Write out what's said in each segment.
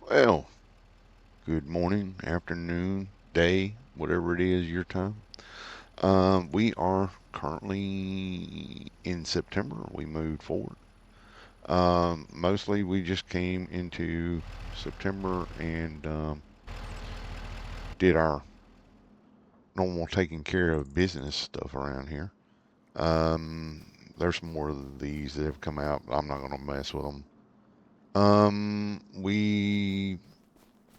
Well, good morning, afternoon, day, whatever it is your time. We are currently in September. We moved forward. Mostly we just came into September and did our normal taking care of business stuff around here. There's more of these that have come out. I'm not going to mess with them. We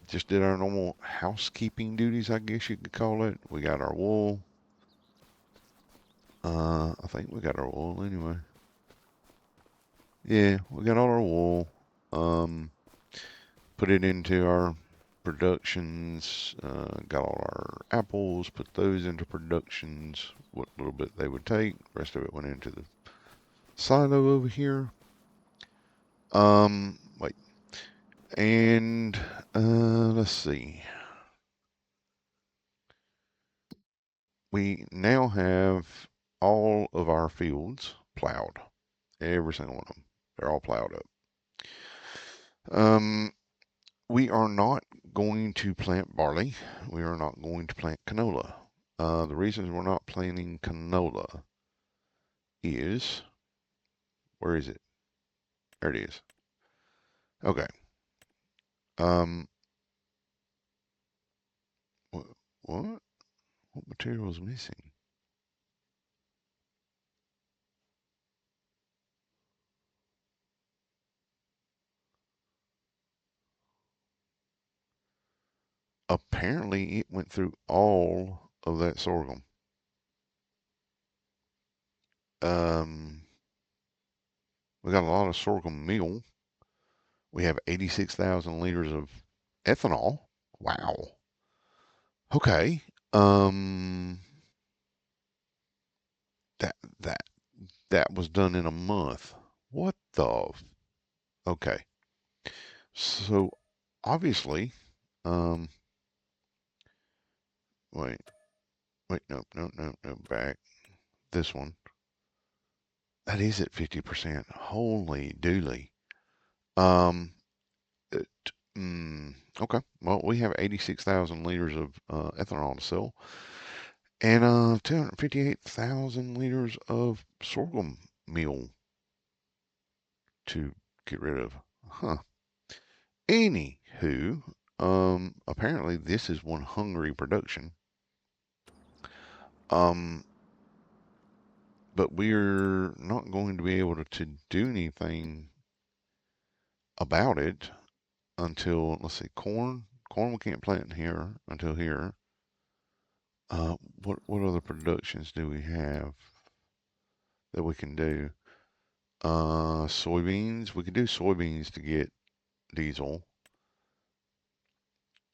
just did our normal housekeeping duties, I guess you could call it. We got our wool. I think we got our wool anyway. Yeah, we got all our wool. Um, put it into our productions. Got all our apples. Put those into productions. What little bit they would take. Rest of it went into the silo over here. Wait. And let's see. We now have all of our fields plowed. Every single one of them. They're all plowed up. Um, we are not going to plant barley. We are not going to plant canola. The reasons we're not planting canola is, where is it? There it is. Okay. Um, what? What, what material is missing? Apparently, it went through all of that sorghum. Um, we got a lot of sorghum meal. We have 86,000 liters of ethanol. Wow. Okay. Um, that that that was done in a month. What the? Okay. So obviously, um, wait, wait, no, no, no, no, back. This one. That is at 50%. Holy dooly. Um, it, okay. Well, we have 86,000 liters of ethanol to sell and 258,000 liters of sorghum meal to get rid of. Huh. Anywho, apparently this is one hungry production. Um, but we're not going to be able to do anything about it until, let's see, corn. Corn we can't plant in here until here. What other productions do we have that we can do? Soybeans. We can do soybeans to get diesel.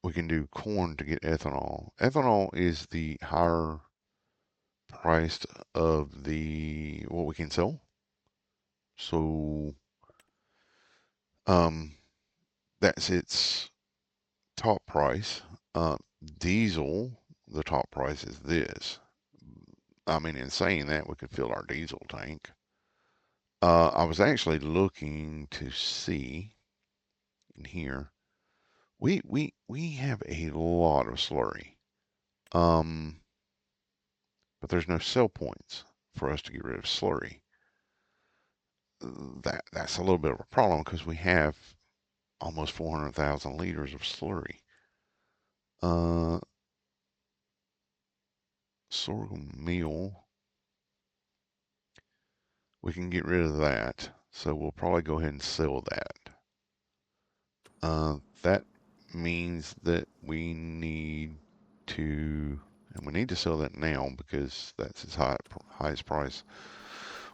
We can do corn to get ethanol. Ethanol is the higher priced of the what we can sell. So um, that's its top price. Uh, Diesel, the top price is this. I mean, in saying that, we could fill our diesel tank. I was actually looking to see in here. We have a lot of slurry. Um, but there's no sell points for us to get rid of slurry. That's a little bit of a problem because we have almost 400,000 liters of slurry. Uh, Sorghum meal, we can get rid of that. So we'll probably go ahead and sell that. That means that we need to, and we need to sell that now because that's its highest price.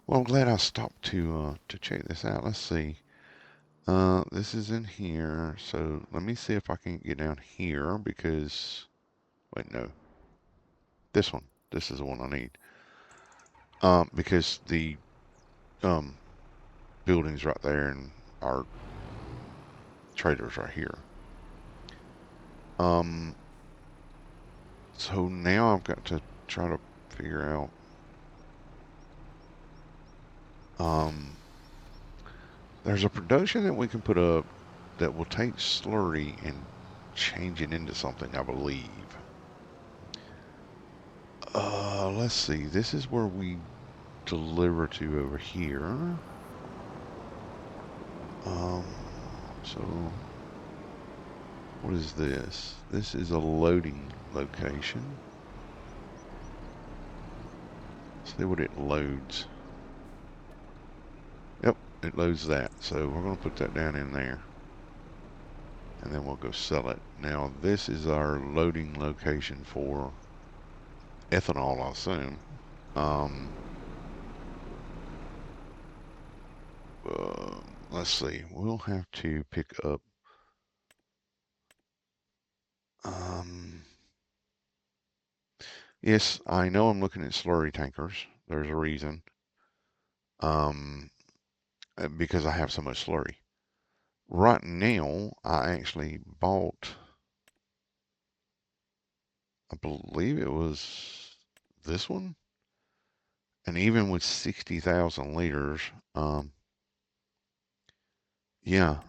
Well, I'm glad I stopped to check this out. Let's see. This is in here. So let me see if I can get down here because, wait, no, this one. This is the one I need. Because the um building's right there and our trader's right here. Um, so now I've got to try to figure out. Um, there's a production that we can put up that will take slurry and change it into something, I believe. Let's see. This is where we deliver to over here. So what is this? This is a loading location. Let's see what it loads. Yep, it loads that. So we're going to put that down in there. And then we'll go sell it. Now this is our loading location for ethanol, I assume. Let's see. We'll have to pick up. Yes, I know I'm looking at slurry tankers. There's a reason. Because I have so much slurry. Right now, I actually bought, I believe it was this one. And even with 60,000 liters, yeah,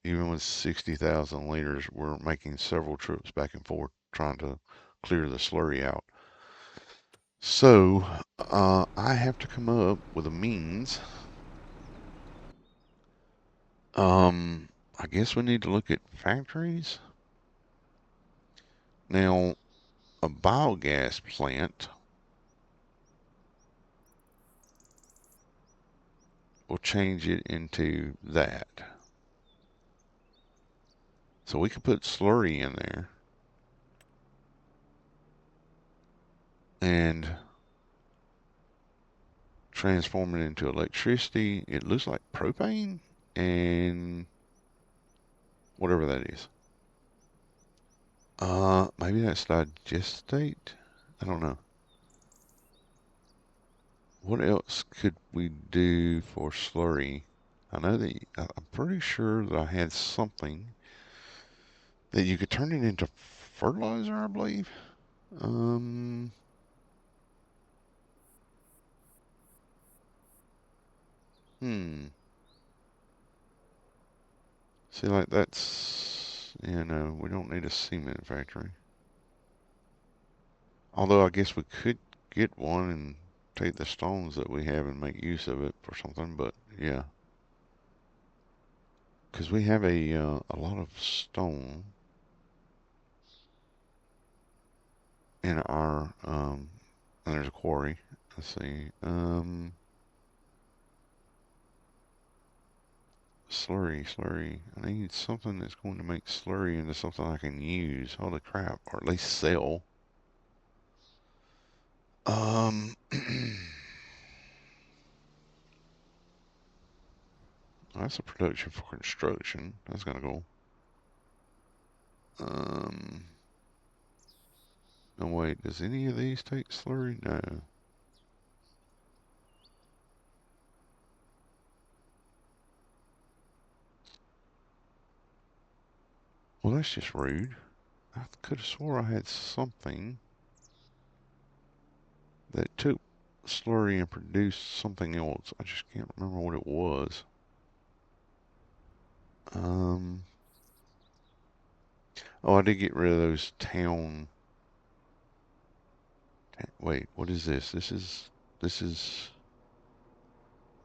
even with 60,000 liters, we're making several trips back and forth trying to clear the slurry out. So, I have to come up with a means. I guess we need to look at factories. Now, a biogas plant will change it into that. So we could put slurry in there and transform it into electricity. It looks like propane and whatever that is. Maybe that's digestate. I don't know. What else could we do for slurry? I know that I'm pretty sure that I had something that you could turn it into fertilizer, I believe. Um, hmm. See, like that's, no, we don't need a cement factory. Although I guess we could get one and take the stones that we have and make use of it for something, but yeah. Because we have a lot of stone in our, and there's a quarry. Let's see, slurry. I need something that's going to make slurry into something I can use. Holy crap, or at least sell. That's a production for construction. That's gonna go. Um, no wait, does any of these take slurry? No. Well, that's just rude. I could have swore I had something that took slurry and produced something else. I just can't remember what it was. Um, oh, I did get rid of those town. Wait, what is this? This is,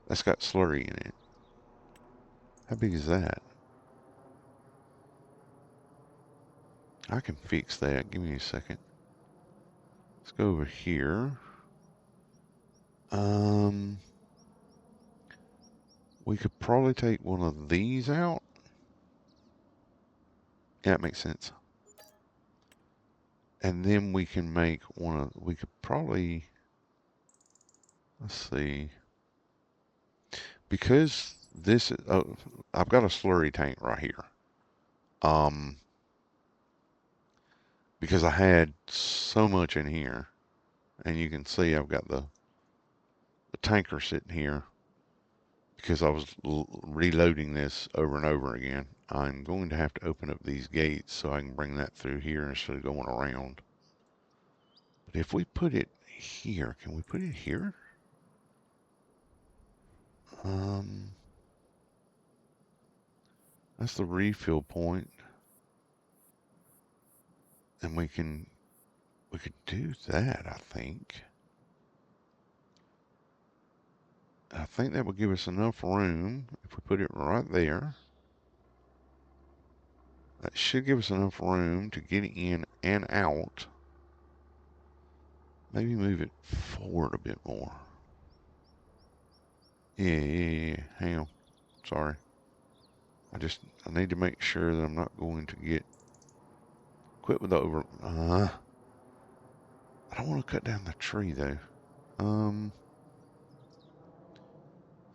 that's got slurry in it. How big is that? I can fix that. Give me a second. Let's go over here. Um, we could probably take one of these out. Yeah, that makes sense. And then we can make one of, we could probably, let's see, because this, oh, I've got a slurry tank right here. Um, because I had so much in here, and you can see I've got the tanker sitting here because I was reloading this over and over again. I'm going to have to open up these gates so I can bring that through here instead of going around. But if we put it here, can we put it here? Um, That's the refill point. And we could do that, I think. I think that would give us enough room if we put it right there. That should give us enough room to get in and out. Maybe move it forward a bit more. Yeah. Hang on. Sorry. I need to make sure that I'm not going to get quit with the over. I don't want to cut down the tree though. So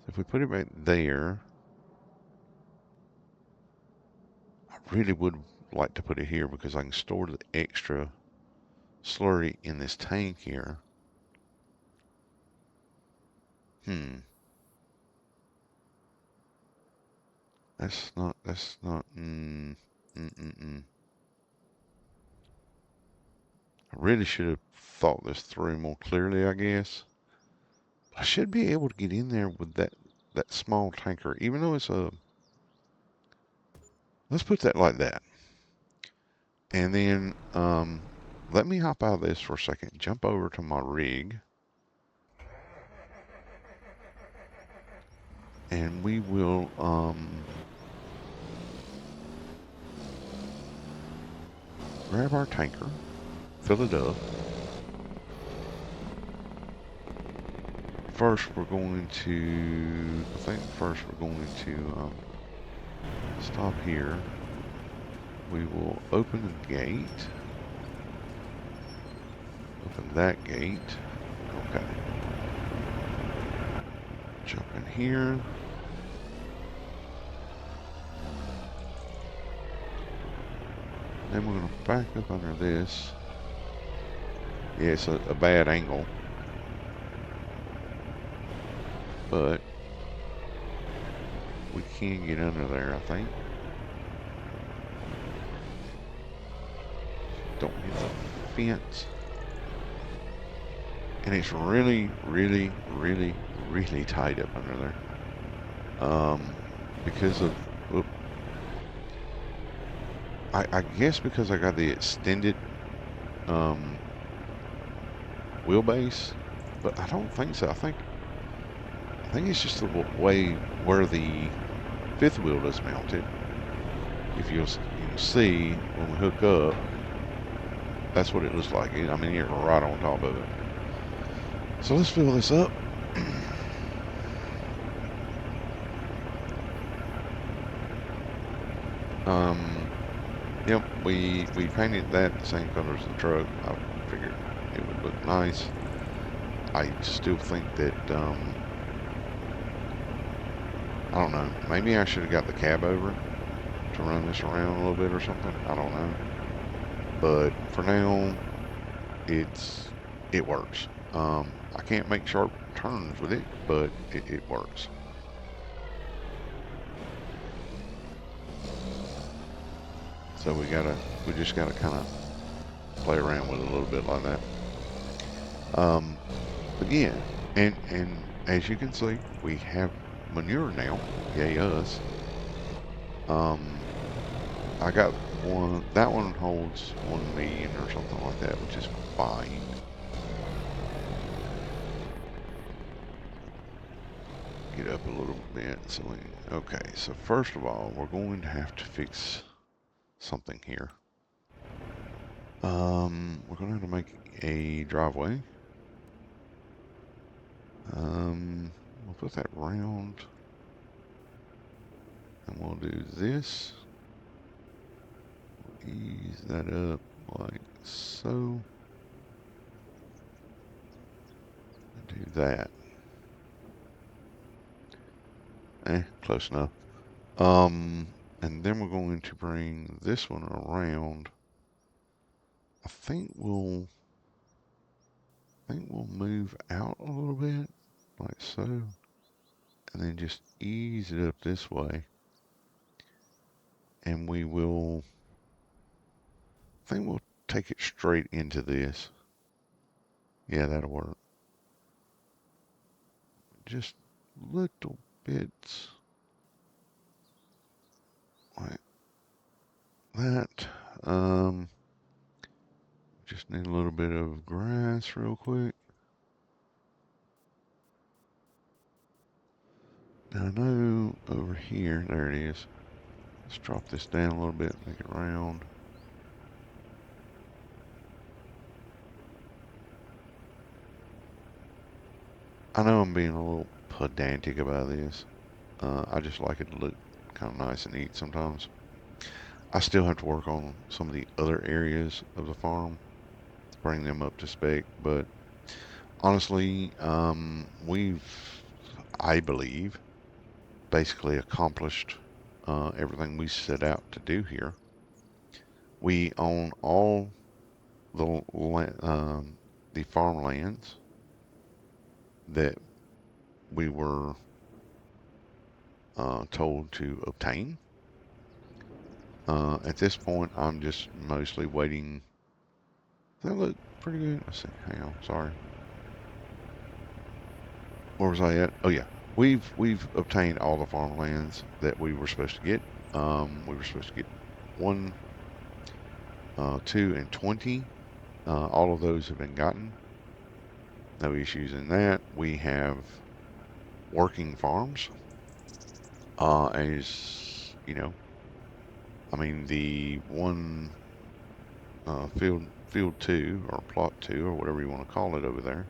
if we put it back there, I really would like to put it here because I can store the extra slurry in this tank here. That's not, I really should have thought this through more clearly, I guess. I should be able to get in there with that small tanker, even though it's a, let's put that like that. And then, let me hop out of this for a second, jump over to my rig, and we will, grab our tanker, fill it up. First, we're going to, I think first we're going to stop here. We will open the gate. Open that gate. Okay. Jump in here. Then we're going to back up under this. Yeah, it's a bad angle. But we can get under there, I think. Don't hit the fence. And it's really, really, really, really tight up under there. Because of, I guess because I got the extended wheelbase, but I don't think so. I think it's just the way where the fifth wheel is mounted. If you'll see when we hook up, that's what it looks like. I mean, you're right on top of it. So let's fill this up. Yep, we painted that the same color as the truck. I figured it would look nice. I still think that, I don't know, maybe I should have got the cab over to run this around a little bit or something. I don't know. But for now, it works. I can't make sharp turns with it, but it works. So we just gotta kind of play around with it a little bit like that. But yeah, and as you can see, we have manure now. Yay us. I got one. That one holds 1 million or something like that, which is fine. Get up a little bit. Okay, so first of all, we're going to have to fix something here. We're going to have to make a driveway. We'll put that round, and we'll do this. We'll ease that up like so. And do that. Close enough. And then we're going to bring this one around. I think we'll move out a little bit, like so, and then just ease it up this way. And I think we'll take it straight into this. Yeah, that'll work. Just little bits like that. Um, just need a little bit of grass real quick. Now I know over here, there it is. Let's drop this down a little bit, make it round. I know I'm being a little pedantic about this. I just like it to look kind of nice and neat sometimes. I still have to work on some of the other areas of the farm to bring them up to spec, but honestly, I believe, basically accomplished everything we set out to do here. We own all the farmlands that we were told to obtain. At this point, I'm just mostly waiting. That look pretty good. Let's see. Hang on. Sorry. Where was I at? Oh yeah, we've obtained all the farmlands that we were supposed to get. We were supposed to get 1, 2, and 20. All of those have been gotten. No issues in that. We have working farms. As you know, I mean the one field 2 or plot 2 or whatever you want to call it over there.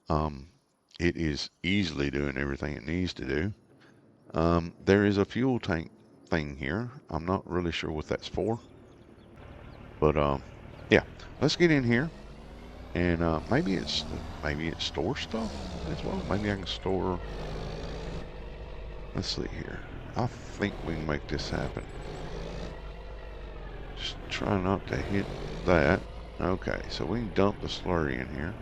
Um, it is easily doing everything it needs to do. There is a fuel tank thing here. I'm not really sure what that's for, but yeah. Let's get in here and maybe it stores stuff as well. Maybe I can store. Let's see here. I think we can make this happen. Just try not to hit that. Okay, so we can dump the slurry in here.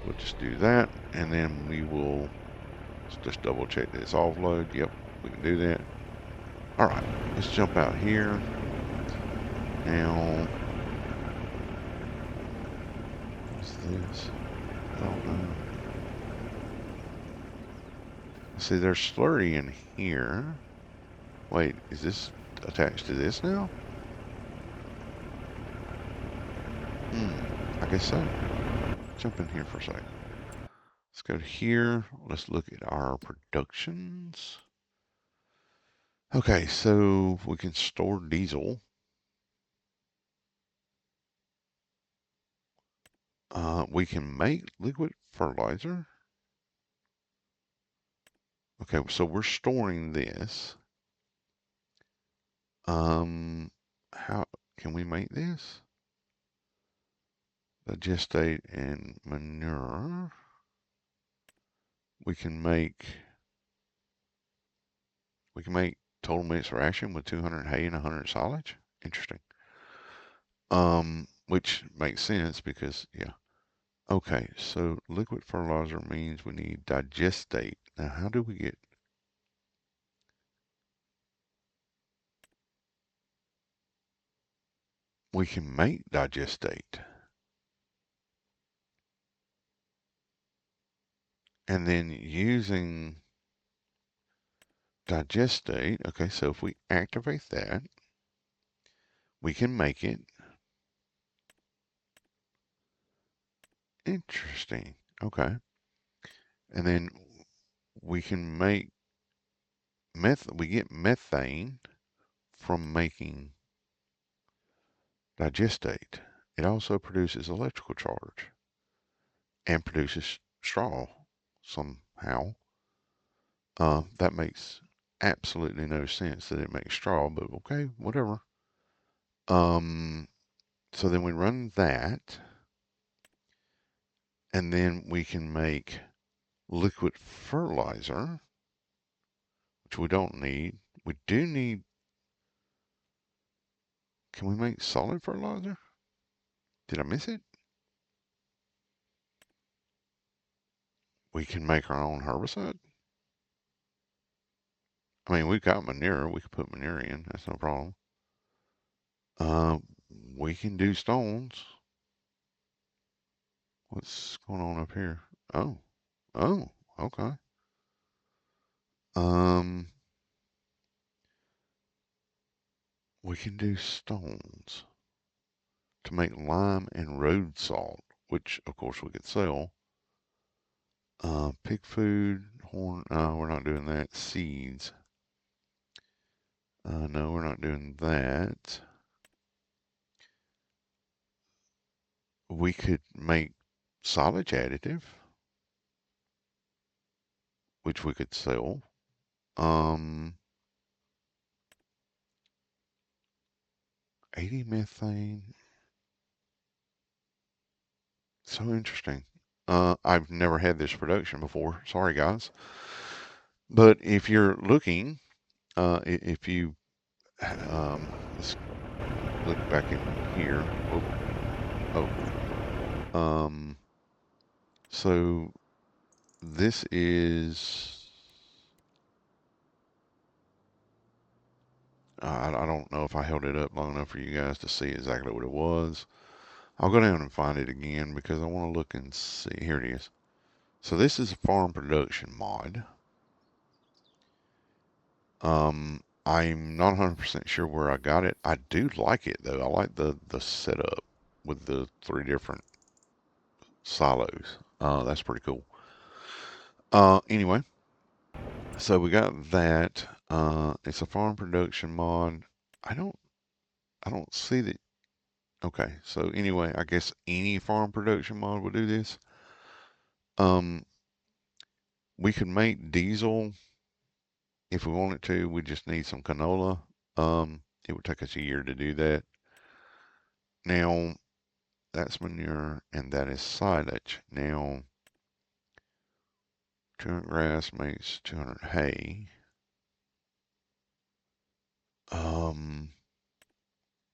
We'll just do that, and then we will just double check that it's offload. Yep, we can do that. All right, let's jump out here. Now, what's this? I don't know. See, there's slurry in here. Wait, is this attached to this now? I guess so. Jump in here for a second. Let's go to here. Let's look at our productions. Okay, so we can store diesel. We can make liquid fertilizer. Okay, so we're storing this. How can we make this? Digestate and manure. We can make total minutes ration with 200 hay and 100 silage. Interesting. Which makes sense because yeah. Okay, so liquid fertilizer means we need digestate. Now, how do we get? We can make digestate. And then using digestate, okay, so if we activate that, we can make it. Interesting. Okay. And then we can make we get methane from making digestate. It also produces electrical charge and produces straw somehow. That makes absolutely no sense that it makes straw, but okay, whatever. Um, so then we run that, and then we can make liquid fertilizer, which we don't need. We do need, can we make solid fertilizer? Did I miss it? We can make our own herbicide. I mean, we've got manure. We could put manure in. That's no problem. Uh, we can do stones. What's going on up here? Oh, oh, okay. Um, we can do stones to make lime and road salt, which of course we could sell. Pig food, horn, we're not doing that. Seeds. No, we're not doing that. We could make silage additive, which we could sell. 80 methane. So interesting. I've never had this production before. Sorry, guys. But if you're looking, if you, let's look back in here. Oh. So this is, I don't know if I held it up long enough for you guys to see exactly what it was. I'll go down and find it again because I want to look and see. Here it is. So this is a farm production mod. I'm not 100% sure where I got it. I do like it though. I like the setup with the 3 different silos. That's pretty cool. Anyway, so we got that. It's a farm production mod. I don't see that. Okay, so anyway, I guess any farm production mod will do this. We could make diesel if we wanted to. We just need some canola. It would take us a year to do that. Now, that's manure and that is silage. Now, 200 grass makes 200 hay.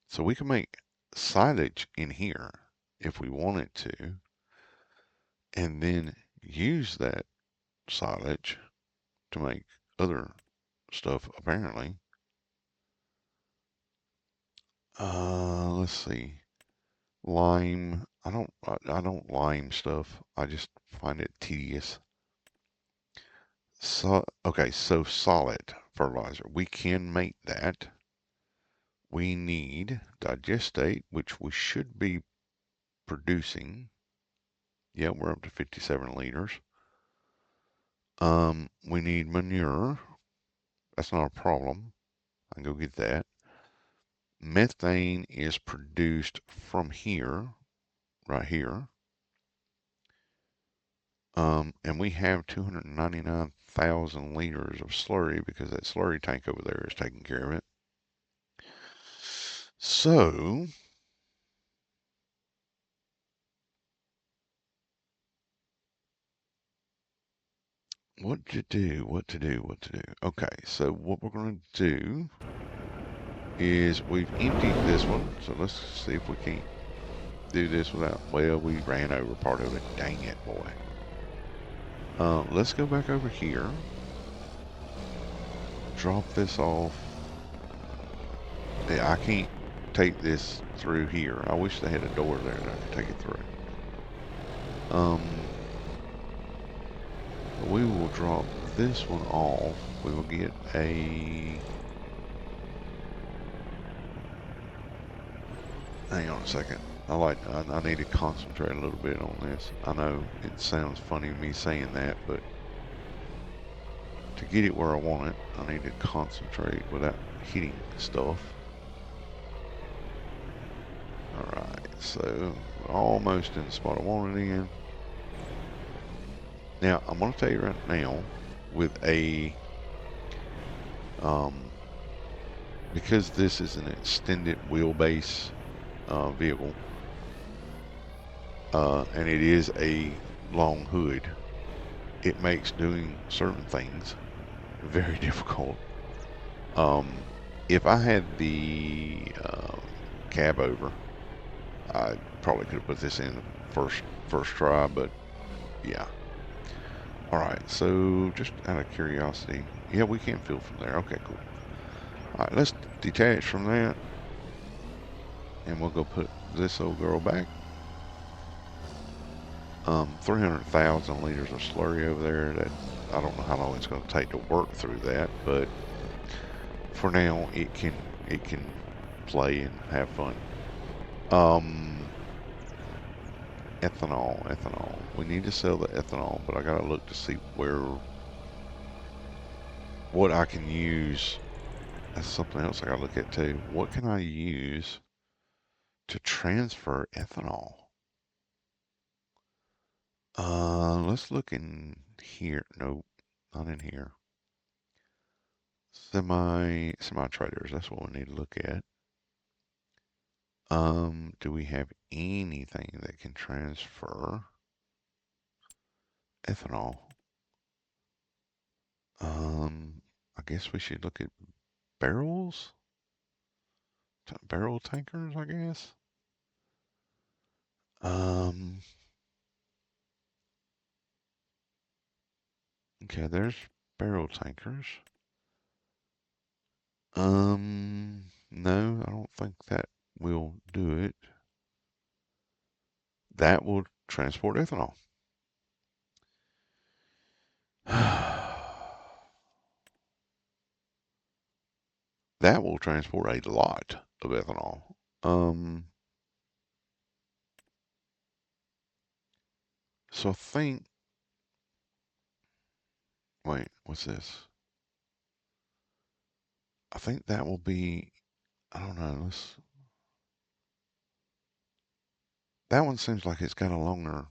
So we can make silage in here if we wanted to, and then use that silage to make other stuff apparently. Let's see. Lime. I don't lime stuff. I just find it tedious. So okay, so solid fertilizer. We can make that. We need digestate, which we should be producing. Yeah, we're up to 57 liters. We need manure. That's not a problem. I can go get that. Methane is produced from here, right here. And we have 299,000 liters of slurry because that slurry tank over there is taking care of it. So, what to do? Okay, so what we're going to do is we've emptied this one. So let's see if we can't do this without, well, we ran over part of it. Dang it, boy. Let's go back over here. Drop this off. Yeah, I can't take this through here. I wish they had a door there that I could take it through. We will drop this one off. We will get a... Hang on a second. I need to concentrate a little bit on this. I know it sounds funny me saying that, but to get it where I want it, I need to concentrate without hitting stuff. Alright, so almost in the spot I want it in. Now, I'm going to tell you right now, with a, because this is an extended wheelbase vehicle, and it is a long hood, it makes doing certain things very difficult. If I had the cab over, I probably could have put this in first try, but yeah. Alright, so just out of curiosity, yeah, we can fill from there. Okay, cool. Alright, let's detach from that, and we'll go put this old girl back. 300,000 liters of slurry over there. That, I don't know how long it's going to take to work through that, but for now it can play and have fun. Ethanol. We need to sell the ethanol, but I gotta look to see what I can use. That's something else I gotta look at too. What can I use to transfer ethanol? Let's look in here. Nope, not in here. Semi traders. That's what we need to look at. Do we have anything that can transfer ethanol? I guess we should look at barrels, barrel tankers, I guess. Okay, there's barrel tankers. No, I don't think that will do it. That will transport ethanol. That will transport a lot of ethanol. So I think, wait, what's this? I think that will be, I don't know, that one seems like it's got a longer,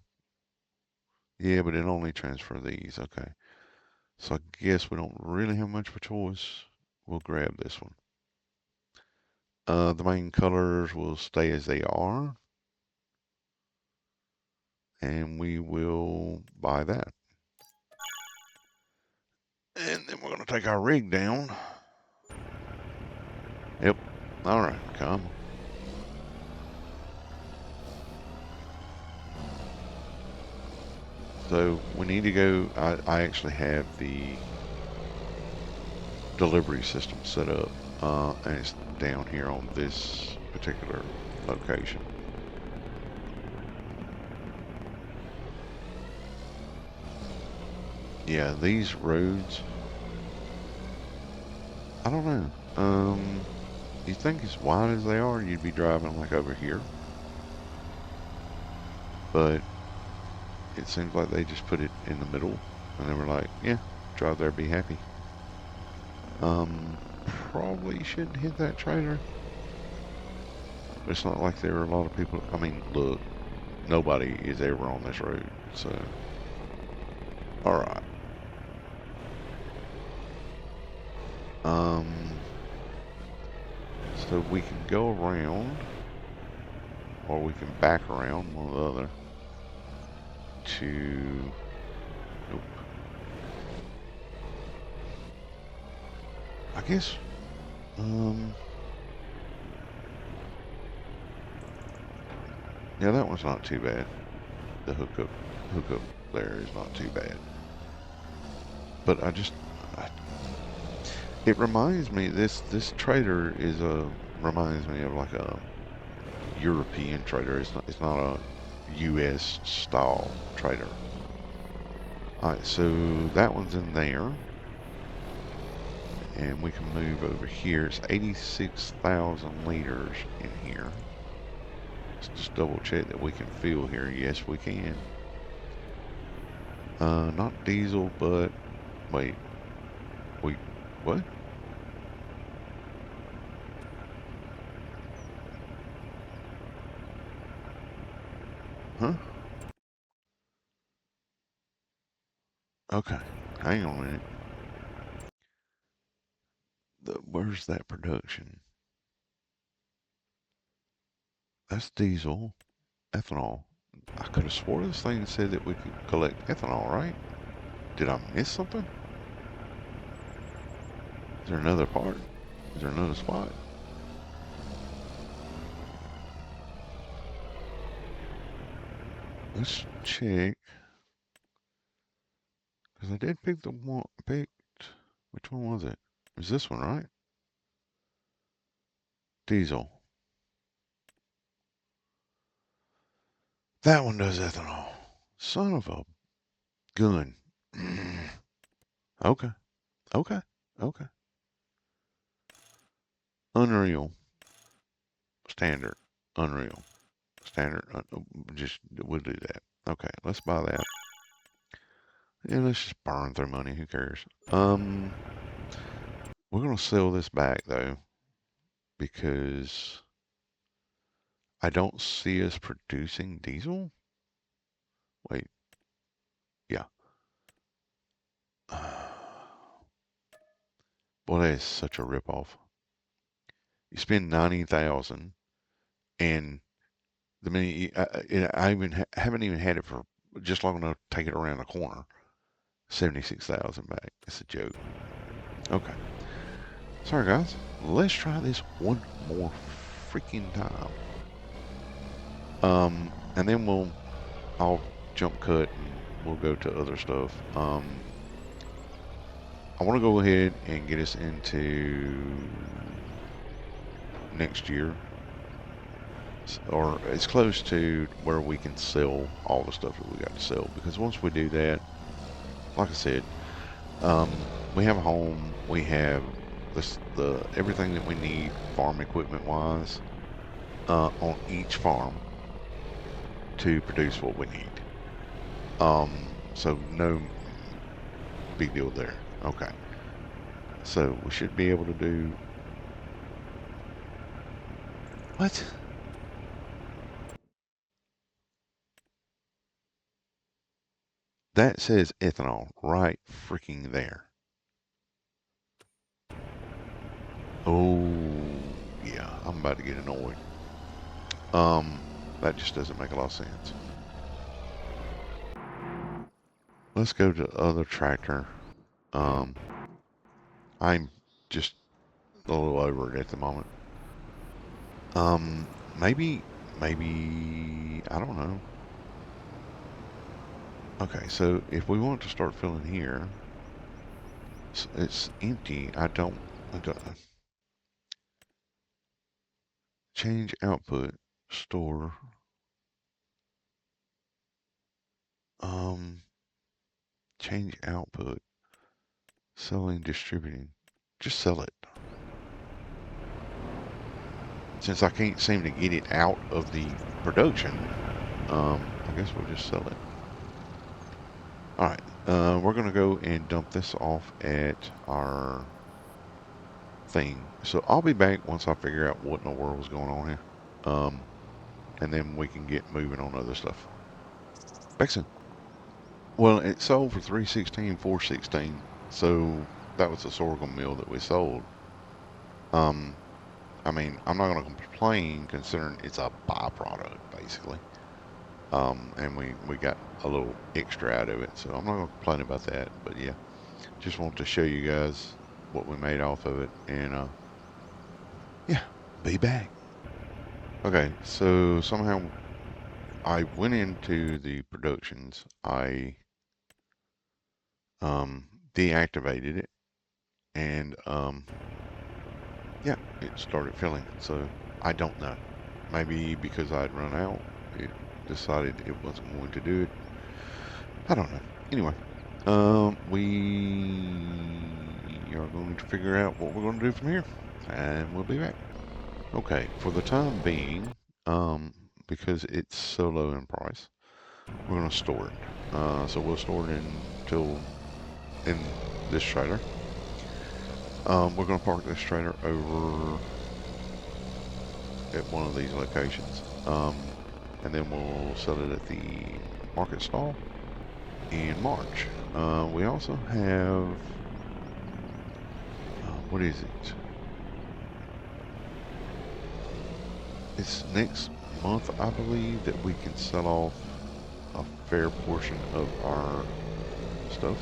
yeah, but it only transfer these, okay. So I guess we don't really have much of a choice. We'll grab this one. The main colors will stay as they are, and we will buy that. And then we're going to take our rig down. Yep. All right, come. So we need to go. I actually have the delivery system set up, and it's down here on this particular location. Yeah, these roads, I don't know. You think as wide as they are, you'd be driving like over here, but it seems like they just put it in the middle, and they were like, "Yeah, drive there, be happy." Probably shouldn't hit that trailer. But it's not like there are a lot of people. I mean, look, nobody is ever on this road, so all right. Um, so we can go around, or we can back around, one or the other, to. Nope. I guess. Yeah, that one's not too bad. The hookup there is not too bad. But it reminds me this trader reminds me of like a European trader. It's not a U.S. style trader. All right, so that one's in there, and we can move over here. It's 86,000 liters in here. Let's just double check that we can fill here. Yes, we can. Not diesel, but wait, what? Huh? Okay, hang on a minute. Where's that production? That's diesel, ethanol. I could have swore this thing said that we could collect ethanol, right? Did I miss something? Is there another part? Is there another spot? Let's check. Because I did pick the one, which one was it? It was this one, right? Diesel. That one does ethanol. Son of a gun. Okay. Okay. Okay. Unreal. Standard. Unreal. Standard. Just, we'll do that. Okay, let's buy that. Yeah, let's just burn through money. Who cares? We're going to sell this back, though, because I don't see us producing diesel. Wait. Yeah. Boy, that is such a ripoff. You spend 90,000, and the minute I even haven't even had it for just long enough to take it around the corner. 76,000 back. It's a joke. Okay. Sorry, guys. Let's try this one more freaking time. And then I'll jump cut and we'll go to other stuff. I want to go ahead and get us into next year, or as close to where we can sell all the stuff that we got to sell. Because once we do that, like I said, we have a home, we have everything that we need farm equipment wise on each farm to produce what we need. So no big deal there. Okay. So we should be able to do what? That says ethanol right freaking there. Oh, yeah, I'm about to get annoyed. That just doesn't make a lot of sense. Let's go to other tractor. I'm just a little over it at the moment. Maybe, I don't know. Okay, so if we want to start filling here, it's empty. I don't change output, store, change output, selling, distributing. Just sell it. Since I can't seem to get it out of the production, I guess we'll just sell it. All right, we're gonna go and dump this off at our thing. So I'll be back once I figure out what in the world is going on here. And then we can get moving on other stuff. Back soon. Well, it sold for 316, 416. So that was the sorghum mill that we sold. I mean, I'm not going to complain considering it's a byproduct basically. And we got a little extra out of it, so I'm not going to complain about that. But yeah, just wanted to show you guys what we made off of it, and yeah, be back. Okay, so somehow I went into the productions. I deactivated it, and yeah, it started filling. So I don't know. Maybe because I'd run out, it decided it wasn't going to do it. I don't know. Anyway, we are going to figure out what we're going to do from here, and we'll be back. Okay, for the time being, because it's so low in price, we're going to store it. So we'll store it in this trailer. We're going to park this trailer over at one of these locations, and then we'll sell it at the market stall in March. We also have, what is it? It's next month, I believe, that we can sell off a fair portion of our stuff.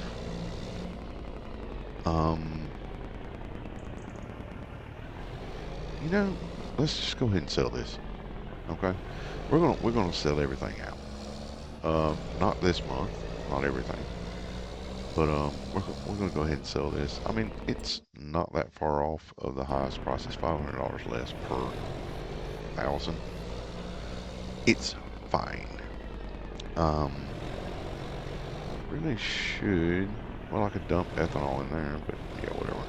You know, let's just go ahead and sell this. Okay, we're gonna sell everything out. Not this month, not everything, but we're gonna go ahead and sell this. I mean, it's not that far off of the highest price. It's $500 less per 1,000. It's fine. Really should. Well, I could dump ethanol in there, but yeah, whatever.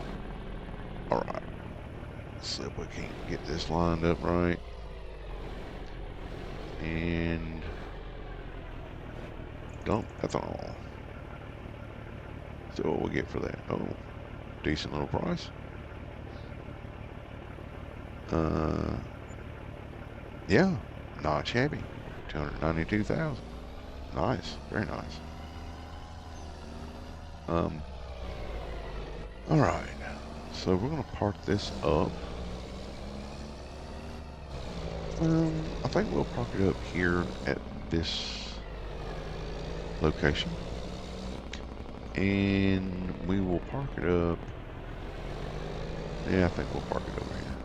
All right. Let's see if we can't get this lined up right. and dump ethanol. So what we get for that? Oh, decent little price. Yeah, not shabby. 292,000. Nice, very nice. All right. So we're gonna park this up. I think we'll park it up here at this location, and we will park it up. Yeah, I think we'll park it over here.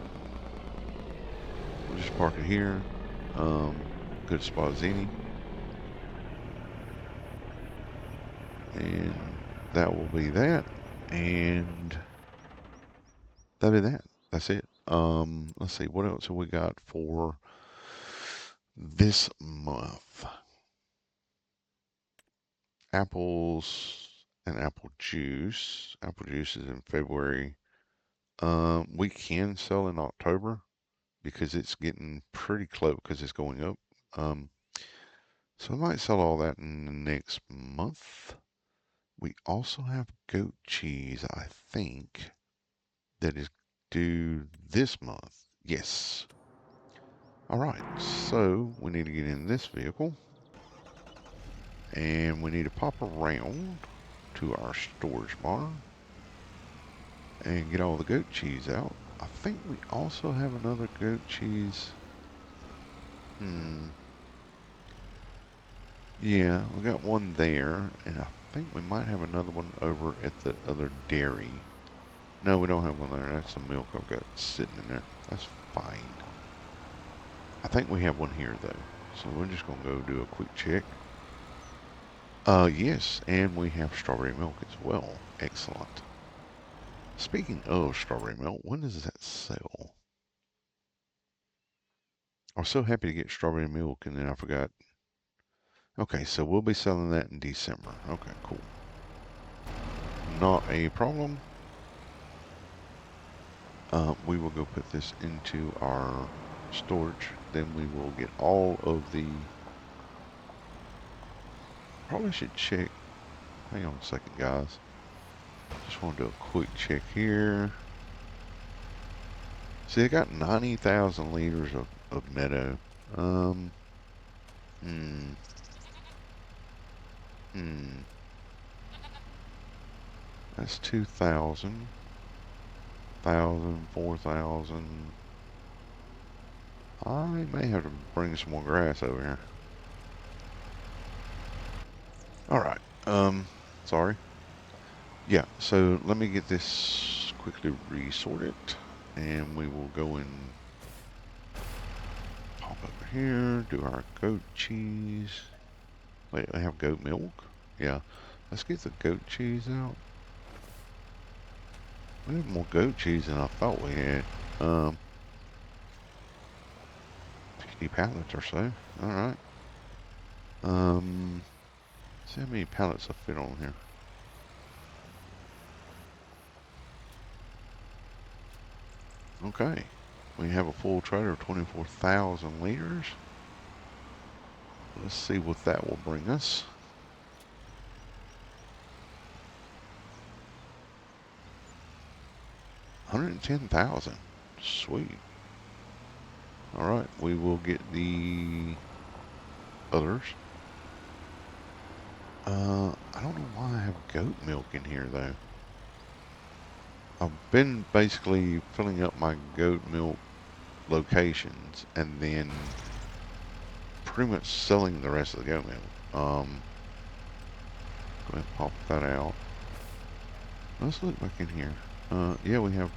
We'll just park it here. Good spot as any. And that will be that. And that'll be that. That's it. Let's see, what else have we got for this month? Apples and apple juice. Apple juice is in February. We can sell in October because it's getting pretty close because it's going up. So I might sell all that in the next month. We also have goat cheese, I think, that is due this month. Yes. All right, so we need to get in this vehicle and we need to pop around to our storage barn and get all the goat cheese out. I think we also have another goat cheese. Yeah, we got one there, and I think we might have another one over at the other dairy. No, we don't have one there. That's the milk I've got sitting in there. That's fine. I think we have one here, though. So we're just going to go do a quick check. Yes, and we have strawberry milk as well. Excellent. Speaking of strawberry milk, when does that sell? I was so happy to get strawberry milk, and then I forgot. Okay, so we'll be selling that in December. Okay, cool. Not a problem. We will go put this into our storage. Then we will get all of the... Probably should check. Hang on a second, guys. Just want to do a quick check here. See, I got 90,000 liters of meadow. That's 2,000. 1,000, 4,000. I may have to bring some more grass over here. All right. Sorry. Yeah, so let me get this quickly resorted, and we will go and pop over here, do our goat cheese. Wait, I have goat milk? Yeah. Let's get the goat cheese out. We have more goat cheese than I thought we had. 50 pallets or so. Alright. See how many pallets I fit on here. Okay. We have a full trailer of 24,000 liters. Let's see what that will bring us. 110,000. Sweet. Alright, we will get the others. I don't know why I have goat milk in here though. I've been basically filling up my goat milk locations and then pretty much selling the rest of the goat milk. Go ahead and pop that out. Let's look back in here. Yeah, we have.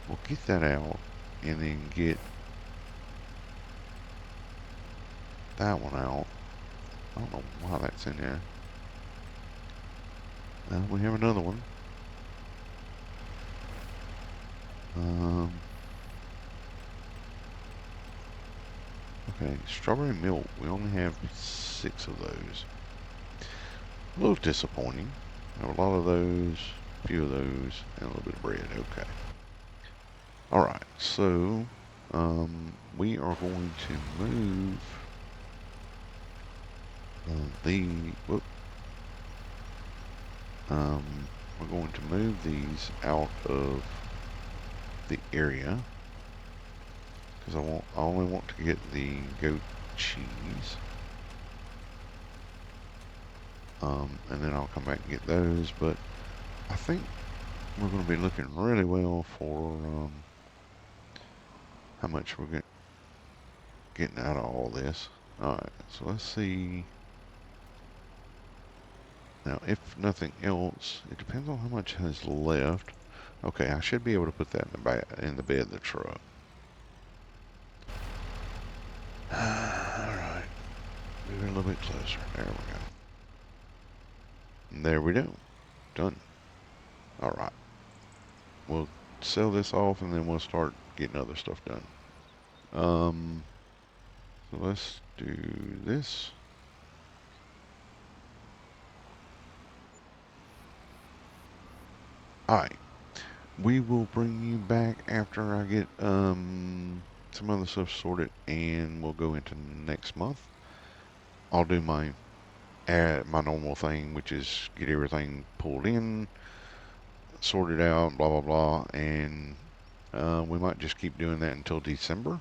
We'll get that out and then get that one out. I don't know why that's in there. We have another one. Okay, strawberry milk. We only have 6 of those. A little disappointing. Have a lot of those, a few of those, and a little bit of bread. Okay. Alright, so we are going to move the, whoop, we're going to move these out of the area because I only want to get the goat cheese. And then I'll come back and get those, but I think we're going to be looking really well for how much we're getting out of all this. Alright, so let's see. Now, if nothing else, it depends on how much has left. Okay, I should be able to put that in the bed of the truck. Alright, move it a little bit closer. There we go. And there we go. Done. Alright. We'll sell this off and then we'll start getting other stuff done. So let's do this. Alright. We will bring you back after I get some other stuff sorted and we'll go into next month. I'll do my normal thing, which is get everything pulled in, sorted out, blah blah blah, and we might just keep doing that until December,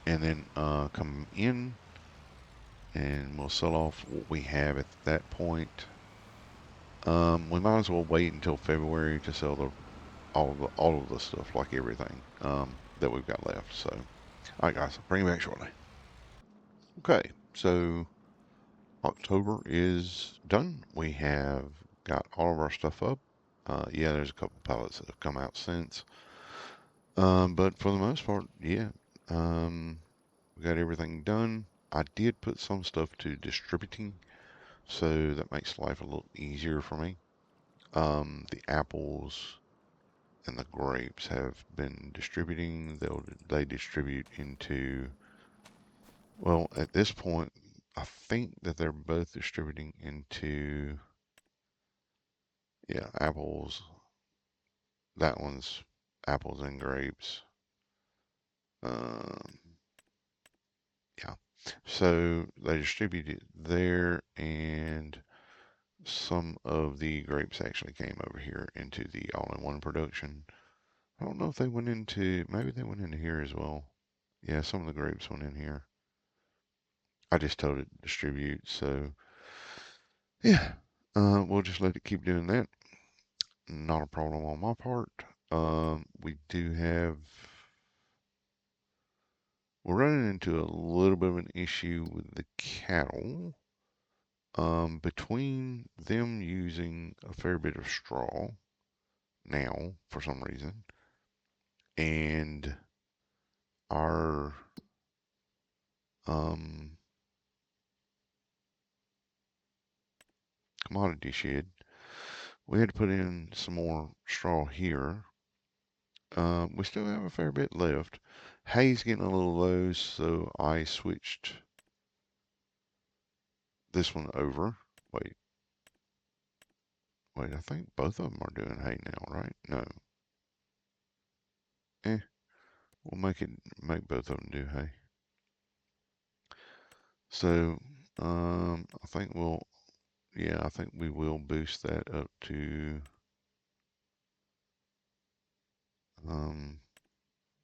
and then come in and we'll sell off what we have at that point. We might as well wait until February to sell all of the stuff, like everything that we've got left. So, all right, guys, I'll bring you back shortly. Okay, so October is done. We have got all of our stuff up. Yeah, there's a couple pallets that have come out since. But for the most part, yeah, we got everything done. I did put some stuff to distributing, so that makes life a little easier for me. The apples and the grapes have been distributing. They distribute into, well, at this point, I think that they're both distributing into, yeah, apples. That one's apples and grapes. Um, yeah. So they distribute it there, and some of the grapes actually came over here into the all-in-one production. I don't know if they went into, maybe they went into here as well. Yeah, some of the grapes went in here. I just told it to distribute, so yeah, we'll just let it keep doing that. Not a problem on my part. We do have, we're running into a little bit of an issue with the cattle. Between them using a fair bit of straw now for some reason, and our um, commodity shed, we had to put in some more straw here. We still have a fair bit left. Hay's getting a little low, so I switched this one over. Wait, I think both of them are doing hay now, right? No. Eh, we'll make both of them do hay. So, I think I think we will boost that up to, um,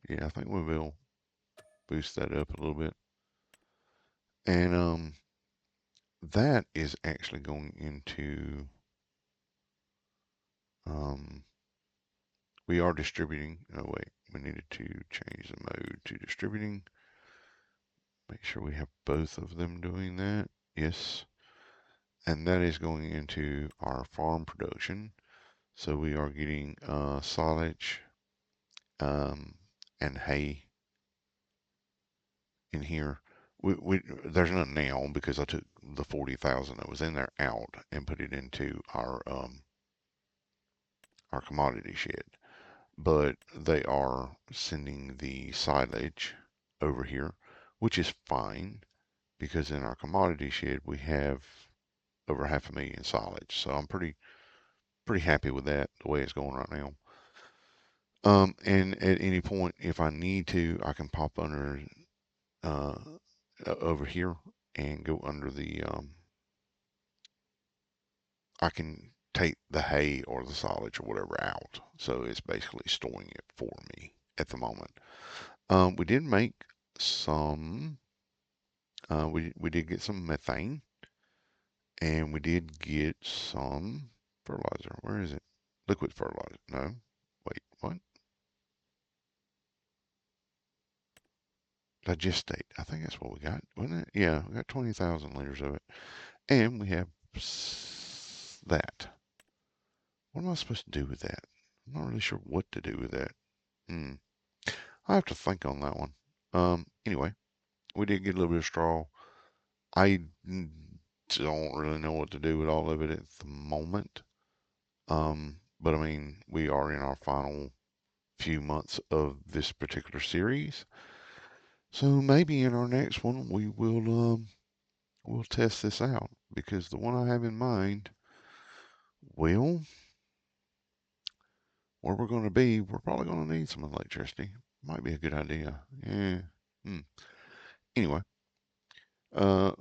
yeah, I think we will boost that up a little bit. And, that is actually going into, um, we are distributing. Oh, wait, we needed to change the mode to distributing. Make sure we have both of them doing that. Yes. And that is going into our farm production. So we are getting silage and hay in here. There's none now because I took the 40,000 that was in there out and put it into our commodity shed. But they are sending the silage over here, which is fine because in our commodity shed we have over 500,000 silage. So I'm pretty happy with that the way it's going right now. And at any point, if I need to, I can pop under uh, over here and go under the I can take the hay or the silage or whatever out. So it's basically storing it for me at the moment. We did make some. We did get some methane, and we did get some fertilizer. Where is it? Liquid fertilizer. No, wait, what? Digestate. I think that's what we got, wasn't it? Yeah, we got 20,000 liters of it, and we have that. What am I supposed to do with that? I'm not really sure what to do with that. Hmm. I have to think on that one. Anyway, we did get a little bit of straw. I don't really know what to do with all of it at the moment. But I mean, we are in our final few months of this particular series. So maybe in our next one we'll test this out because the one I have in mind, well, where we're going to be, we're probably going to need some electricity. Might be a good idea. Yeah. Hmm. Anyway, uh,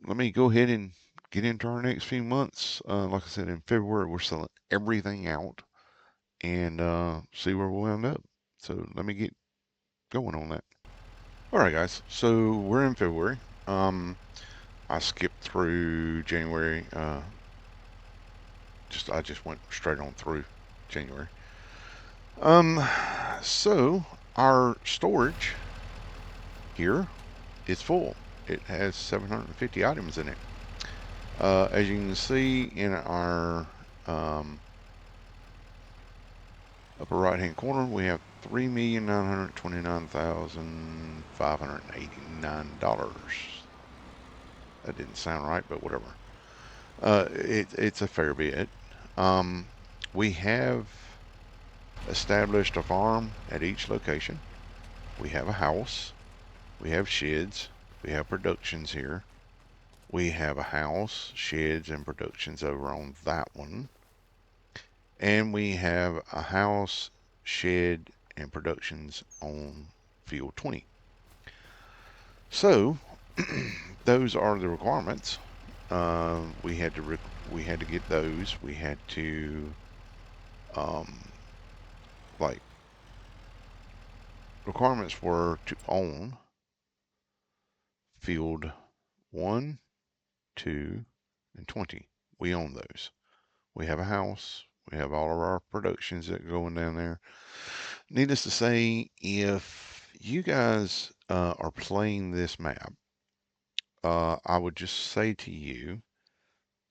let me go ahead and get into our next few months. Like I said, in February, we're selling everything out and see where we'll end up. So let me get going on that. All right, guys. So we're in February. I skipped through January. I just went straight on through January. Um, so our storage here is full. It has 750 items in it. As you can see in our upper right hand corner, we have $3,929,589. That didn't sound right, but whatever. It's a fair bit. Um, we have established a farm at each location. We have a house. We have sheds. We have productions here. We have a house, sheds, and productions over on that one. And we have a house, shed, and productions on field 20. So those are the requirements. We had to get those. We had to um, like requirements were to own field 1, 2, and 20. We own those. We have a house. We have all of our productions that are going down there. Needless to say, if you guys are playing this map, I would just say to you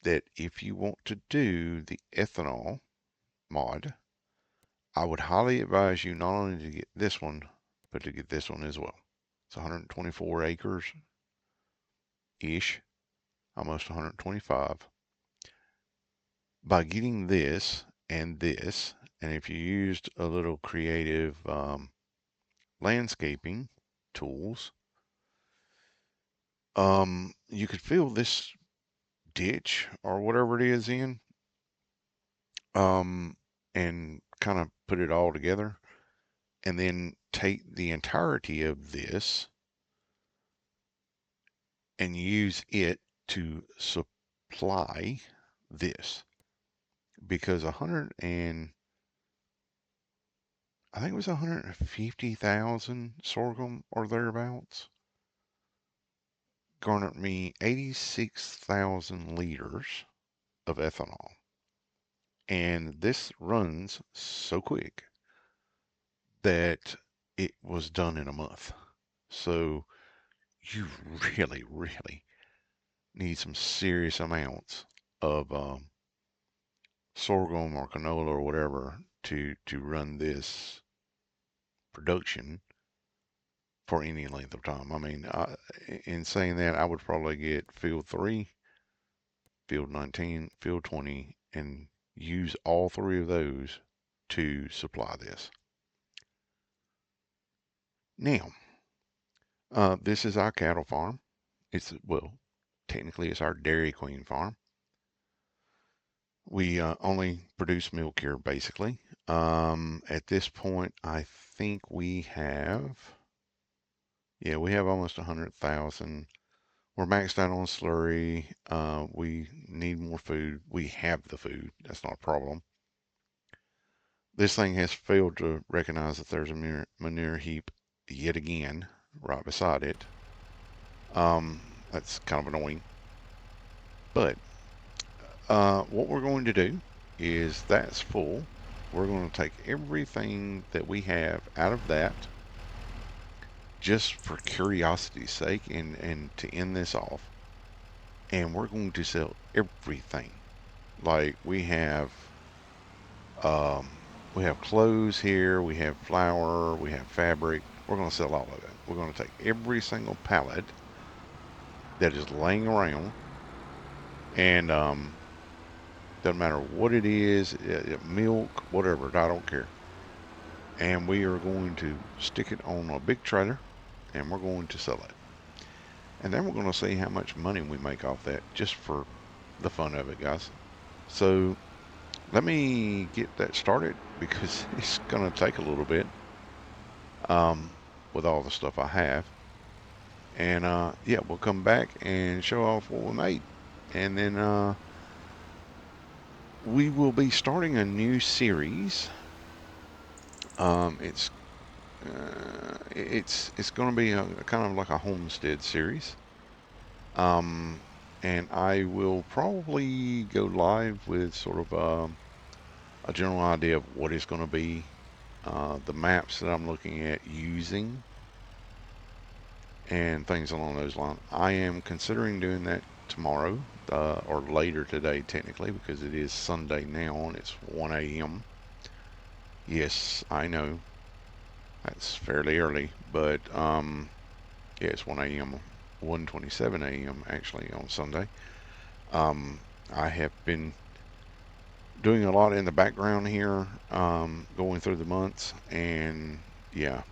that if you want to do the ethanol mod, I would highly advise you not only to get this one, but to get this one as well. It's 124 acres ish, almost 125. By getting this, and if you used a little creative landscaping tools, you could fill this ditch or whatever it is in, um, and kind of put it all together, and then take the entirety of this and use it to supply this because I think it was 150,000 sorghum or thereabouts garnered me 86,000 liters of ethanol. And this runs so quick that it was done in a month. So you really, really need some serious amounts of sorghum or canola or whatever to run this production for any length of time. I mean, in saying that, I would probably get field 3, field 19, field 20, and use all three of those to supply this. Now, this is our cattle farm. Well, technically it's our Dairy Queen farm. We only produce milk here, basically. At this point, I think we have, yeah, we have almost 100,000. We're maxed out on slurry. We need more food. We have the food. That's not a problem. This thing has failed to recognize that there's a manure heap yet again right beside it. That's kind of annoying. But what we're going to do is that's full. We're going to take everything that we have out of that just for curiosity's sake and to end this off. And we're going to sell everything. Like um, we have clothes here, we have flour, we have fabric. We're going to sell all of it. We're going to take every single pallet that is laying around, and doesn't matter what it is, milk, whatever. I don't care. And we are going to stick it on a big trailer, and we're going to sell it. And then we're going to see how much money we make off that, just for the fun of it, guys. So let me get that started because it's going to take a little bit um, with all the stuff I have. And yeah, we'll come back and show off what we made. And then we will be starting a new series. It's going to be a kind of like a homestead series. Um, and I will probably go live with sort of a general idea of what it's going to be, the maps that I'm looking at using, and things along those lines. I am considering doing that tomorrow, or later today, technically, because it is Sunday now and it's 1 a.m. Yes, I know that's fairly early, but yeah, it's 1 a.m. 1:27 a.m. actually on Sunday. Um, I have been doing a lot in the background here, going through the months, and yeah.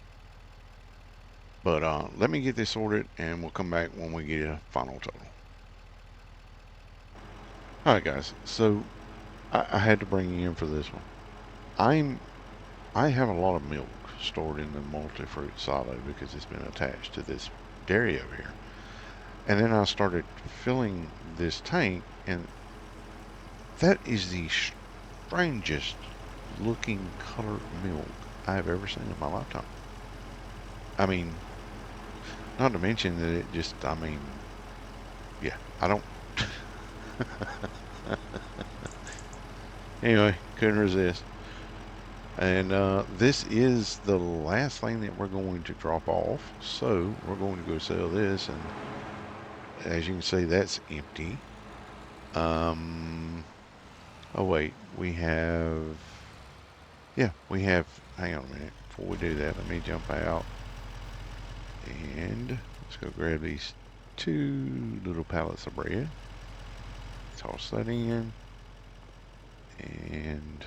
But let me get this sorted, and we'll come back when we get a final total. All right, guys. So I had to bring you in for this one. I'm I have a lot of milk stored in the multi-fruit silo because it's been attached to this dairy over here. And then I started filling this tank, and that is the strangest looking colored milk I have ever seen in my lifetime. I mean, not to mention that it just, I mean, yeah, I don't. Anyway, couldn't resist. And this is the last thing that we're going to drop off. So we're going to go sell this. And as you can see, that's empty. Um, oh, wait, we have, yeah, we have, hang on a minute. Before we do that, let me jump out. And let's go grab these 2 little pallets of bread. Toss that in. And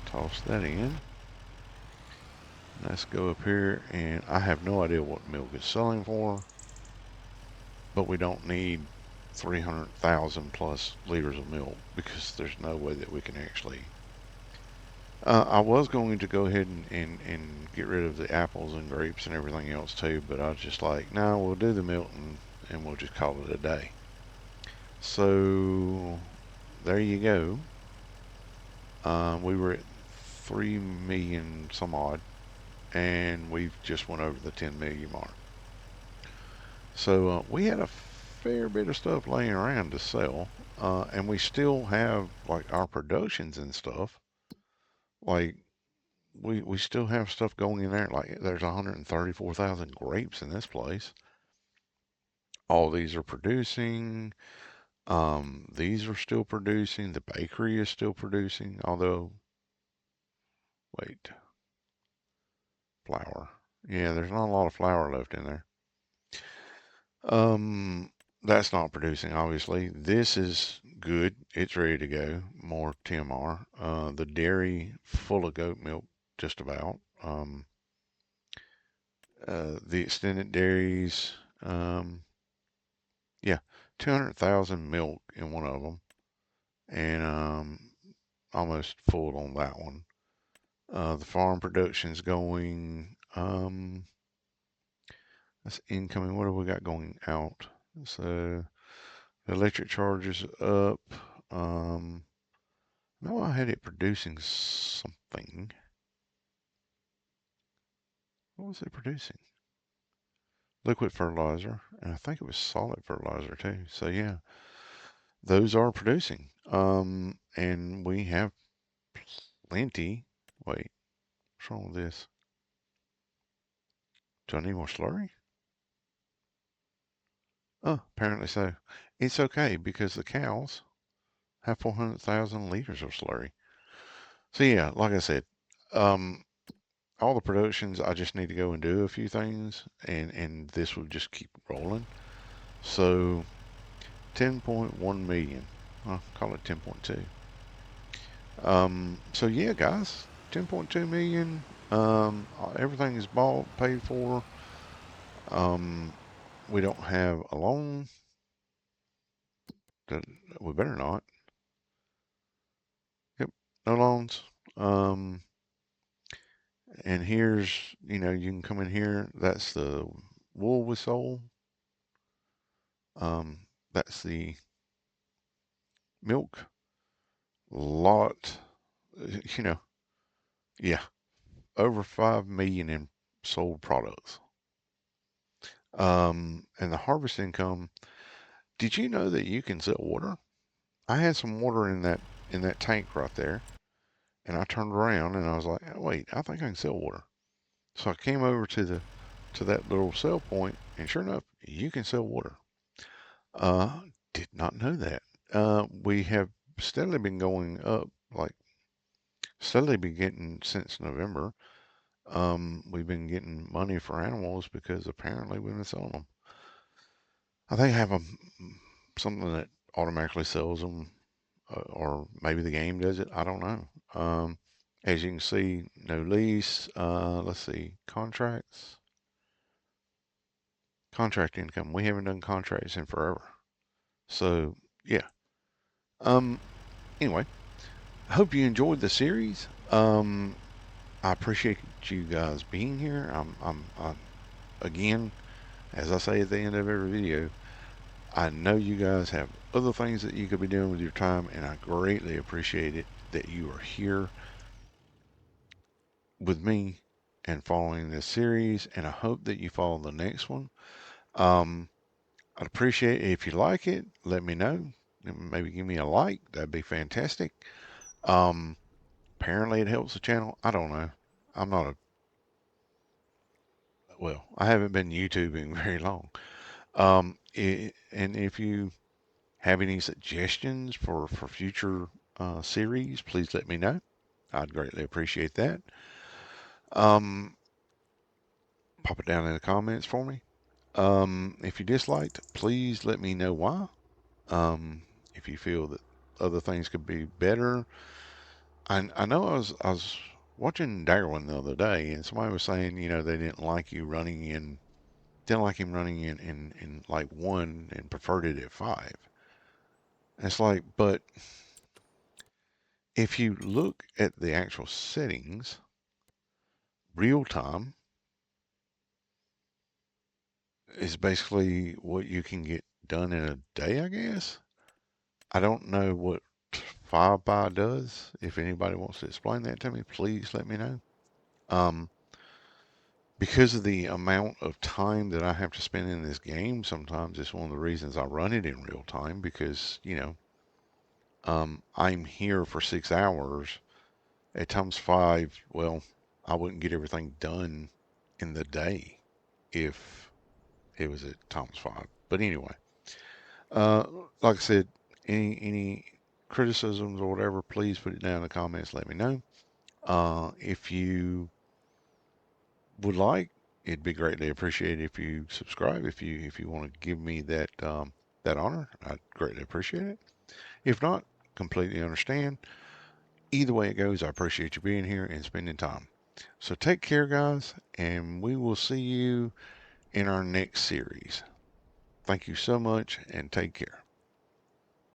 toss that in. Let's go up here, and I have no idea what milk is selling for, but we don't need 300,000 plus liters of milk because there's no way that we can actually. I was going to go ahead and get rid of the apples and grapes and everything else too, but I was just like, no, we'll do the milk and we'll just call it a day. So there you go. We were at 3 million some odd, and we've just went over the 10 million mark. So we had a fair bit of stuff laying around to sell, and we still have like our productions and stuff. Like we still have stuff going in there. Like there's 134,000 grapes in this place. All these are producing. These are still producing. The bakery is still producing. Although, wait, flour. Yeah, there's not a lot of flour left in there. Um, that's not producing, obviously. This is good. It's ready to go. More TMR. The dairy full of goat milk, just about. The extended dairies, yeah, 200,000 milk in one of them, and almost full on that one. The farm production's going, that's incoming. What have we got going out? So the electric charge is up. No, I had it producing something. What was it producing? Liquid fertilizer, and I think it was solid fertilizer too. So yeah, those are producing. And we have plenty. Wait, what's wrong with this? Do I need more slurry? Oh, apparently so. It's okay because the cows have 400,000 liters of slurry. So yeah, like I said, um, all the productions, I just need to go and do a few things, and this will just keep rolling. So 10.1 million. I'll call it 10.2. So yeah, guys, 10.2 million. Everything is bought, paid for. Um, we don't have a loan. That we better not. Yep, no loans. Um, and here's, you can come in here. That's the wool we sold. That's the milk lot. You know, yeah, over 5 million in sold products. And the harvest income. Did you know that you can sell water? I had some water in that tank right there, and I turned around and I was like, "Oh, wait, I think I can sell water." So I came over to that little sell point, and sure enough, you can sell water. Did not know that. We have steadily been going up, like steadily been getting since November. We've been getting money for animals because apparently we've been selling them. I think I have something that automatically sells them, or maybe the game does it. I don't know. As you can see, no lease. Let's see, contract income. We haven't done contracts in forever. So yeah. Um. Anyway, I hope you enjoyed the series. I appreciate you guys being here. Again, as I say at the end of every video, I know you guys have other things that you could be doing with your time, and I greatly appreciate it that you are here with me and following this series, and I hope that you follow the next one. Um, I'd appreciate it if you like it. Let me know. Maybe give me a like. That'd be fantastic. Um, Apparently it helps the channel. I don't know. I'm not I haven't been YouTubing very long. And if you have any suggestions for future series, please let me know. I'd greatly appreciate that. Um, Pop it down in the comments for me. If you disliked, please let me know why. Um, if you feel that other things could be better. I know I was watching Darwin the other day, and somebody was saying, they didn't like him running in like one and preferred it at five. And it's like, but if you look at the actual settings, real time is basically what you can get done in a day, I guess. I don't know what 5 by does. If anybody wants to explain that to me, please let me know. Um, because of the amount of time that I have to spend in this game, sometimes it's one of the reasons I run it in real time because, I'm here for 6 hours. At times 5, well, I wouldn't get everything done in the day if it was at times 5. But anyway, uh, like I said, any criticisms or whatever, please put it down in the comments. Let me know. If you would like, it'd be greatly appreciated if you subscribe. If you want to give me that honor, I'd greatly appreciate it. If not, completely understand. Either way it goes, I appreciate you being here and spending time. So take care, guys, and we will see you in our next series. Thank you so much, and take care.